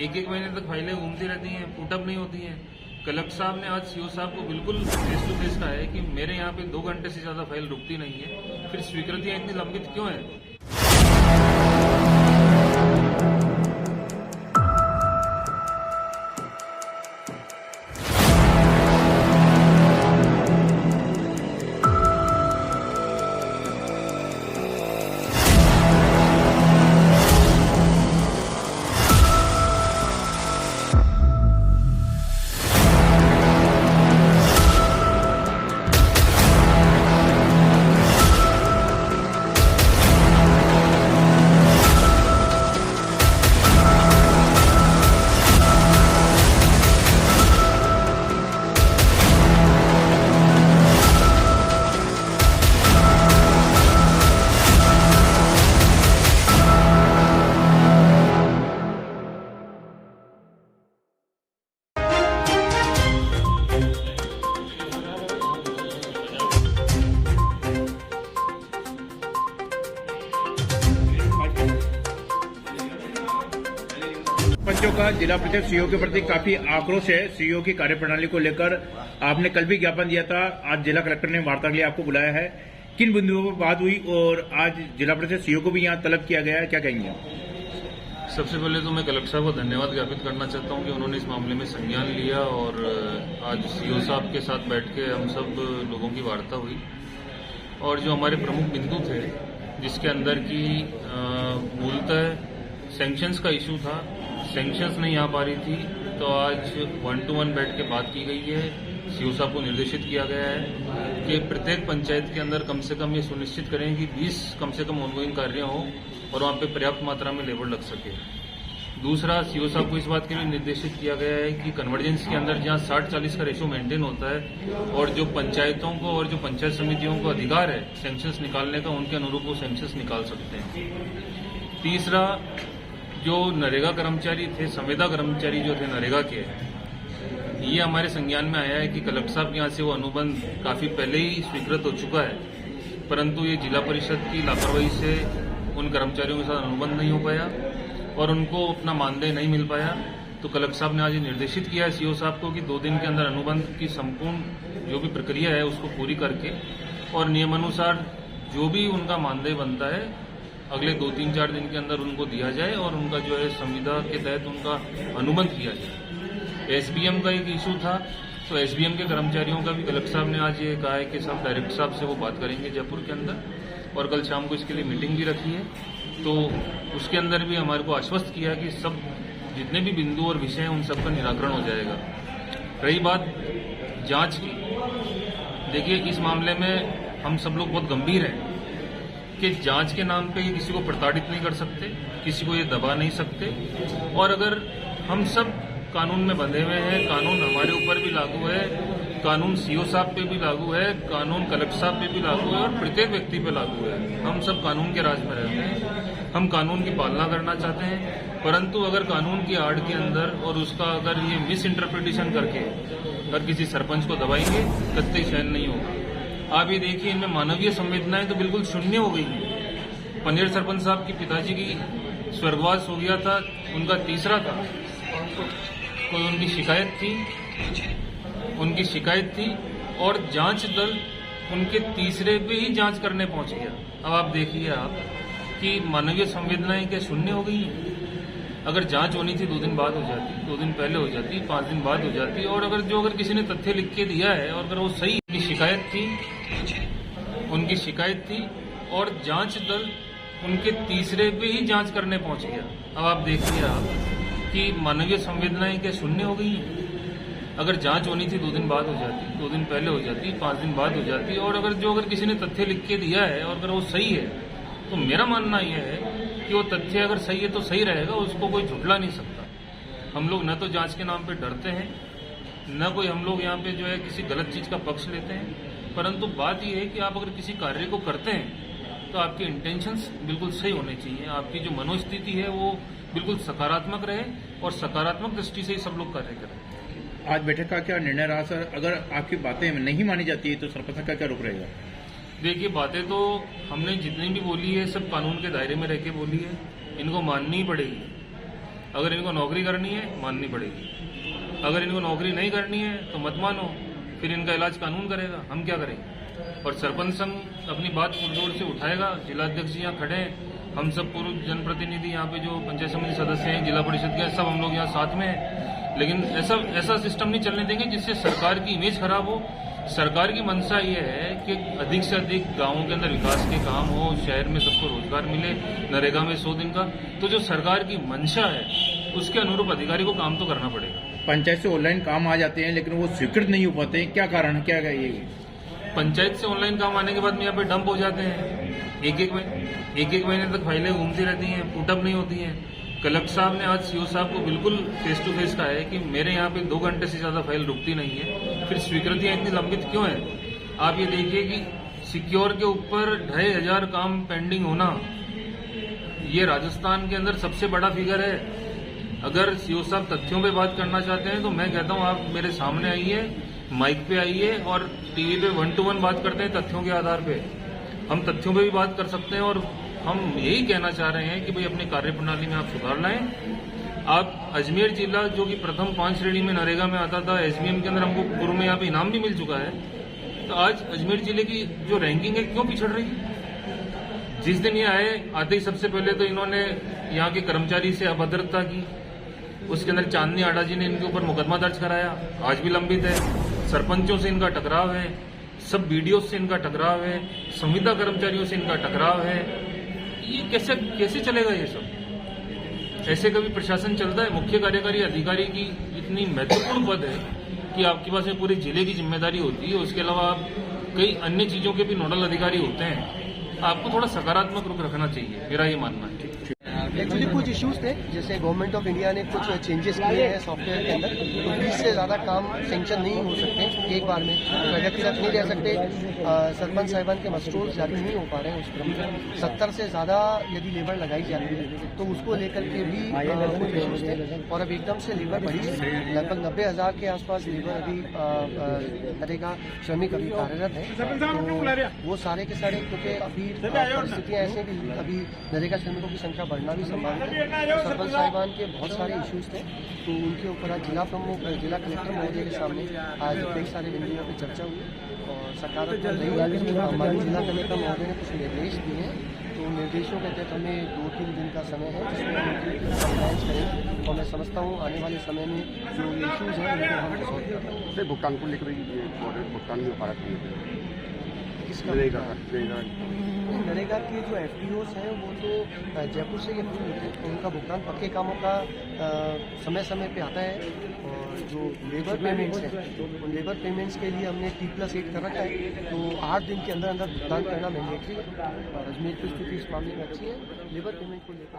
एक एक महीने तक फाइलें घूमती रहती हैं, पुटअप नहीं होती हैं। कलेक्टर साहब ने आज सीओ साहब को बिल्कुल फेस टू फेस कहा है कि मेरे यहाँ पे 2 घंटे से ज़्यादा फाइल रुकती नहीं है, फिर स्वीकृतियाँ इतनी लंबित क्यों हैं? पंचों का जिला परिषद सीईओ के प्रति काफी आक्रोश है। सीईओ की कार्यप्रणाली को लेकर आपने कल भी ज्ञापन दिया था, आज जिला कलेक्टर ने वार्ता के लिए आपको बुलाया है। किन बिंदुओं पर बात हुई और आज जिला परिषद सीईओ को भी यहाँ तलब किया गया है, क्या कहेंगे? सबसे पहले तो मैं कलेक्टर साहब को धन्यवाद ज्ञापित करना चाहता हूँ कि उन्होंने इस मामले में संज्ञान लिया और आज सीओ साहब के साथ बैठ के हम सब लोगों की वार्ता हुई और जो हमारे प्रमुख बिंदु थे जिसके अंदर की मूलतः सैंक्शंस का इशू था, सैंक्शंस नहीं आ पा रही थी, तो आज 1-to-1 बैठ के बात की गई है। सीओ साहब को निर्देशित किया गया है कि प्रत्येक पंचायत के अंदर कम से कम ये सुनिश्चित करें कि 20 कम से कम ऑनगोइंग कार्य हो और वहाँ पे पर्याप्त मात्रा में लेबर लग सके। दूसरा, सीओ साहब को इस बात के लिए निर्देशित किया गया है कि कन्वर्जेंस के अंदर जहाँ 60-40 का रेशो मेंटेन होता है और जो पंचायतों को और जो पंचायत समितियों को अधिकार है सैंक्शंस निकालने का, उनके अनुरूप वो सैंक्शंस निकाल सकते हैं। तीसरा, जो नरेगा कर्मचारी थे, संविदा कर्मचारी जो थे नरेगा के, ये हमारे संज्ञान में आया है कि कलेक्टर साहब के यहाँ से वो अनुबंध काफी पहले ही स्वीकृत हो चुका है, परंतु ये जिला परिषद की लापरवाही से उन कर्मचारियों के साथ अनुबंध नहीं हो पाया और उनको अपना मानदेय नहीं मिल पाया। तो कलेक्टर साहब ने आज निर्देशित किया है सीओ साहब को कि 2 दिन के अंदर अनुबंध की संपूर्ण जो भी प्रक्रिया है उसको पूरी करके और नियमानुसार जो भी उनका मानदेय बनता है अगले 2-3-4 दिन के अंदर उनको दिया जाए और उनका जो है संविदा के तहत उनका अनुबंध किया जाए। एसबीएम का एक इशू था, तो एसबीएम के कर्मचारियों का भी कलेक्टर साहब ने आज ये कहा है कि साहब डायरेक्टर साहब से वो बात करेंगे जयपुर के अंदर और कल शाम को इसके लिए मीटिंग भी रखी है। तो उसके अंदर भी हमारे को आश्वस्त किया कि सब जितने भी बिंदु और विषय हैं उन सब का निराकरण हो जाएगा। रही बात जांच की, देखिए इस मामले में हम सब लोग बहुत गंभीर हैं कि जांच के नाम पे किसी को प्रताड़ित नहीं कर सकते, किसी को ये दबा नहीं सकते और अगर हम सब कानून में बंधे हुए हैं, कानून हमारे ऊपर भी लागू है, कानून सीओ साहब पे भी लागू है, कानून कलेक्टर साहब पे भी लागू है और प्रत्येक व्यक्ति पे लागू है। हम सब कानून के राज में रहते हैं, हम कानून की पालना करना चाहते हैं, परंतु अगर कानून की आड़ के अंदर और उसका अगर ये मिस इंटरप्रिटेशन करके अगर किसी सरपंच को दबाएंगे कतई सहन नहीं होगा। आप ये देखिए, इनमें मानवीय संवेदनाएं तो बिल्कुल शून्य हो गई हैं। पनेर सरपंच साहब की पिताजी की स्वर्गवास हो गया था, उनका तीसरा था, कोई उनकी शिकायत थी और जांच दल उनके तीसरे पे ही जांच करने पहुंच गया। अब आप देखिए आप कि मानवीय संवेदनाएं क्या शून्य हो गई हैं। अगर जांच होनी थी 2 दिन बाद हो जाती, 2 दिन पहले हो जाती, 5 दिन बाद हो जाती और अगर किसी ने तथ्य लिख के दिया है और अगर वो सही उनकी शिकायत थी और जांच दल उनके तीसरे पे ही जांच करने पहुंच गया। अब आप देखिए आप कि मानवीय संवेदनाएं क्या शून्य हो गई हैं। अगर जांच होनी थी 2 दिन बाद हो जाती, 2 दिन पहले हो जाती, 5 दिन बाद हो जाती और अगर किसी ने तथ्य लिख के दिया है और अगर वो सही है, तो मेरा मानना यह है कि वो तथ्य अगर सही है तो सही रहेगा, उसको कोई झुठला नहीं सकता। हम लोग न तो जांच के नाम पे डरते हैं, न कोई हम लोग यहाँ पे जो है किसी गलत चीज का पक्ष लेते हैं, परंतु बात यह है कि आप अगर किसी कार्य को करते हैं तो आपके इंटेंशंस बिल्कुल सही होने चाहिए, आपकी जो मनोस्थिति है वो बिल्कुल सकारात्मक रहे और सकारात्मक दृष्टि से ही सब लोग कार्य करें। आज बैठक का क्या निर्णय रहा सर? अगर आपकी बातें नहीं मानी जाती है तो सरपंच का क्या रुख रहेगा? देखिए, बातें तो हमने जितनी भी बोली है सब कानून के दायरे में रह के बोली है, इनको माननी ही पड़ेगी। अगर इनको नौकरी करनी है माननी पड़ेगी, अगर इनको नौकरी नहीं करनी है तो मत मानो, फिर इनका इलाज कानून करेगा, हम क्या करेंगे। और सरपंच संघ अपनी बात पुरजोर से उठाएगा, जिलाध्यक्ष यहाँ खड़े हैं, हम सब पूर्व जनप्रतिनिधि यहाँ पे जो पंचायत समिति सदस्य हैं, जिला परिषद के, सब हम लोग यहाँ साथ में हैं। लेकिन ऐसा सिस्टम नहीं चलने देंगे जिससे सरकार की इमेज खराब हो। सरकार की मंशा ये है कि अधिक से अधिक गांवों के अंदर विकास के काम हो, शहर में सबको रोजगार मिले, नरेगा में 100 दिन का। तो जो सरकार की मंशा है उसके अनुरूप अधिकारी को काम तो करना पड़ेगा। पंचायत से ऑनलाइन काम आ जाते हैं लेकिन वो स्वीकृत नहीं हो पाते हैं, क्या कारण है, क्या है ये? पंचायत से ऑनलाइन काम आने के बाद में यहाँ पे डंप हो जाते हैं। एक महीने तक फाइलें घूमती रहती हैं, पुटअप नहीं होती हैं। कलेक्टर साहब ने आज सीओ साहब को बिल्कुल फेस टू फेस कहा है कि मेरे यहाँ पे 2 घंटे से ज्यादा फाइल रुकती नहीं है, फिर स्वीकृतियां इतनी लंबित क्यों है। आप ये देखिए कि सिक्योर के ऊपर 2500 काम पेंडिंग होना, ये राजस्थान के अंदर सबसे बड़ा फिगर है। अगर सीओ साहब तथ्यों पे बात करना चाहते हैं तो मैं कहता हूँ आप मेरे सामने आइए, माइक पे आइए और टीवी पे 1 to 1 बात करते हैं तथ्यों के आधार पे। हम तथ्यों पे भी बात कर सकते हैं और हम यही कहना चाह रहे हैं कि भाई अपनी कार्यप्रणाली में आप सुधार लाएं। आप अजमेर जिला जो कि प्रथम 5 श्रेणी में नरेगा में आता था, एसबीएम के अंदर हमको पूर्व में यहाँ पे इनाम भी मिल चुका है, तो आज अजमेर जिले की जो रैंकिंग है क्यों पिछड़ रही है। जिस दिन ये आए, आते ही सबसे पहले तो इन्होंने यहाँ के कर्मचारी से अभद्रता की, उसके अंदर चांदनी आडा जी ने इनके ऊपर मुकदमा दर्ज कराया, आज भी लंबित है। सरपंचों से इनका टकराव है, सब बीडीओ से इनका टकराव है, संविदा कर्मचारियों से इनका टकराव है। ये कैसे चलेगा ये सब? ऐसे कभी प्रशासन चलता है? मुख्य कार्यकारी अधिकारी की इतनी महत्वपूर्ण पद है कि आपके पास में पूरे जिले की जिम्मेदारी होती है, उसके अलावा आप कई अन्य चीजों के भी नोडल अधिकारी होते हैं। आपको थोड़ा सकारात्मक रुख रखना चाहिए, मेरा ये मानना है। एक्चुअली कुछ इश्यूज थे, जैसे गवर्नमेंट ऑफ इंडिया ने कुछ चेंजेस किए हैं सॉफ्टवेयर के अंदर, तो 20 से ज़्यादा काम सेंक्शन नहीं हो सकते एक बार में, प्रगतिरत नहीं रह सकते। सरपंच साहिबान के मस्टोर्स जारी नहीं हो पा रहे हैं उस क्रम में। 70 से ज़्यादा यदि लेबर लगाई जाती है तो उसको लेकर के भी कुछ इश्यूज थे। और अब एकदम से लेबर बढ़ी, लगभग 90,000 के आसपास लेबर अभी नरेगा श्रमिक अभी कार्यरत है। तो वो सारे के सारे, क्योंकि अभी परिस्थितियाँ ऐसे कि अभी नरेगा श्रमिकों की संख्या बढ़ना भी संभावित है। तो सरपंच साहिबान के बहुत सारे इश्यूज थे, तो उनके ऊपर आज जिला प्रमुख, जिला कलेक्टर महोदय के सामने आज कई सारे बिंदुओं पर चर्चा हुई और सकारात्मक रही। हमारे जिला कलेक्टर महोदय ने कुछ निर्देश दिए हैं, तो निर्देशों के तहत हमें 2-3 दिन का समय है जिसमें कंप्लायंस करें, और मैं समझता हूँ आने वाले समय में जो इश्यूज हैं उनको हम सॉल्व करेंगे। भुगतान को लेकर भुगतान नहीं हो पा रहा किसका नरेगा के जो एफपीओस हैं वो तो जयपुर से ही अप्रूव होते हैं, तो उनका भुगतान पक्के कामों का समय समय पे आता है। और जो लेबर पेमेंट्स हैं, उन लेबर पेमेंट्स के लिए हमने T+8 कर रखा है, तो 8 दिन के अंदर अंदर भुगतान करना मैंडेटरी है। और अजमेर की स्थिति इस मामले में अच्छी है, लेबर पेमेंट को लेकर